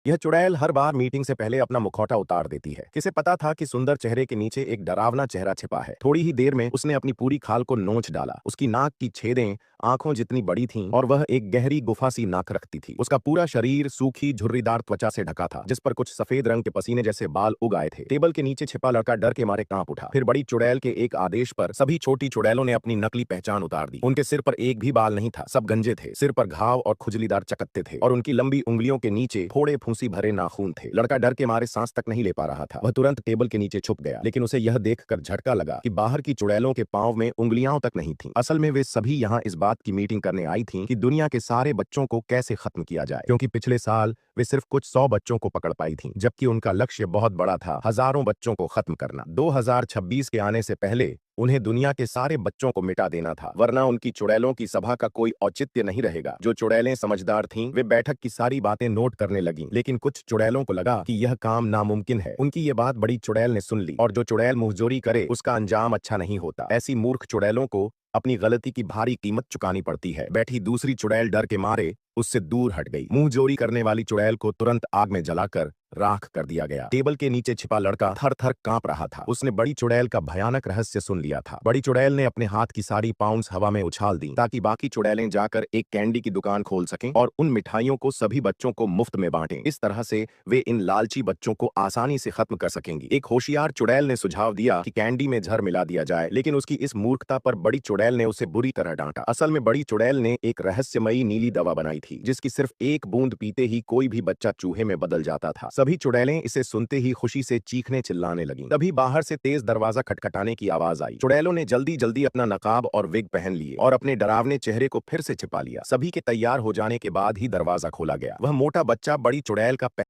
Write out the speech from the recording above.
यह चुड़ैल हर बार मीटिंग से पहले अपना मुखौटा उतार देती है। किसे पता था कि सुंदर चेहरे के नीचे एक डरावना चेहरा छिपा है। थोड़ी ही देर में उसने अपनी पूरी खाल को नोच डाला। उसकी नाक की छेदें आंखों जितनी बड़ी थीं और वह एक गहरी गुफा सी नाक रखती थी। उसका पूरा शरीर सूखी झुर्रीदार त्वचा से ढका था, जिस पर कुछ सफेद रंग के पसीने जैसे बाल उग आए थे। टेबल के नीचे छिपा लड़का डर के मारे कांप उठा। फिर बड़ी चुड़ैल के एक आदेश पर सभी छोटी चुड़ैलों ने अपनी नकली पहचान उतार दी। उनके सिर पर एक भी बाल नहीं था, सब गंजे थे। सिर पर घाव और खुजलीदार चकत्ते थे और उनकी लंबी उंगलियों के नीचे फोड़े फूंसी भरे नाखून थे। लड़का डर के मारे सांस तक नहीं ले पा रहा था। वह तुरंत टेबल के नीचे छुप गया, लेकिन उसे यह देखकर झटका लगा कि बाहर की चुड़ैलों के पांव में उंगलियां तक नहीं थीं। असल में वे सभी यहाँ इस बात की मीटिंग करने आई थीं कि दुनिया के सारे बच्चों को कैसे खत्म किया जाए, क्योंकि पिछले साल वे सिर्फ कुछ 100 बच्चों को पकड़ पाई थीं, जबकि उनका लक्ष्य बहुत बड़ा था, हजारों बच्चों को खत्म करना। 2026 के आने से पहले उन्हें दुनिया के सारे बच्चों को मिटा देना था, वरना उनकी चुड़ैलों की सभा का कोई औचित्य नहीं रहेगा। जो चुड़ैलें समझदार थीं, वे बैठक की सारी बातें नोट करने लगीं, लेकिन कुछ चुड़ैलों को लगा कि यह काम नामुमकिन है। उनकी ये बात बड़ी चुड़ैल ने सुन ली, और जो चुड़ैल मुंहजोरी करे उसका अंजाम अच्छा नहीं होता। ऐसी मूर्ख चुड़ैलों को अपनी गलती की भारी कीमत चुकानी पड़ती है। बैठी दूसरी चुड़ैल डर के मारे उससे दूर हट गई। मुंहजोरी करने वाली चुड़ैल को तुरंत आग में जलाकर राख कर दिया गया। टेबल के नीचे छिपा लड़का थर थर कांप रहा था। उसने बड़ी चुड़ैल का भयानक रहस्य सुन लिया था। बड़ी चुड़ैल ने अपने हाथ की सारी पाउंड्स हवा में उछाल दी, ताकि बाकी चुड़ैलें जाकर एक कैंडी की दुकान खोल सकें और उन मिठाइयों को सभी बच्चों को मुफ्त में बांटें। इस तरह से वे इन लालची बच्चों को आसानी से खत्म कर सकेंगी। एक होशियार चुड़ैल ने सुझाव दिया कि कैंडी में जहर मिला दिया जाए, लेकिन उसकी इस मूर्खता पर बड़ी चुड़ैल ने उसे बुरी तरह डांटा। असल में बड़ी चुड़ैल ने एक रहस्यमयी नीली दवा बनाई थी, जिसकी सिर्फ एक बूंद पीते ही कोई भी बच्चा चूहे में बदल जाता था। सभी चुड़ैलें इसे सुनते ही खुशी से चीखने चिल्लाने लगीं। तभी बाहर से तेज दरवाजा खटखटाने की आवाज आई। चुड़ैलों ने जल्दी जल्दी अपना नकाब और विग पहन लिए और अपने डरावने चेहरे को फिर से छिपा लिया। सभी के तैयार हो जाने के बाद ही दरवाजा खोला गया। वह मोटा बच्चा बड़ी चुड़ैल का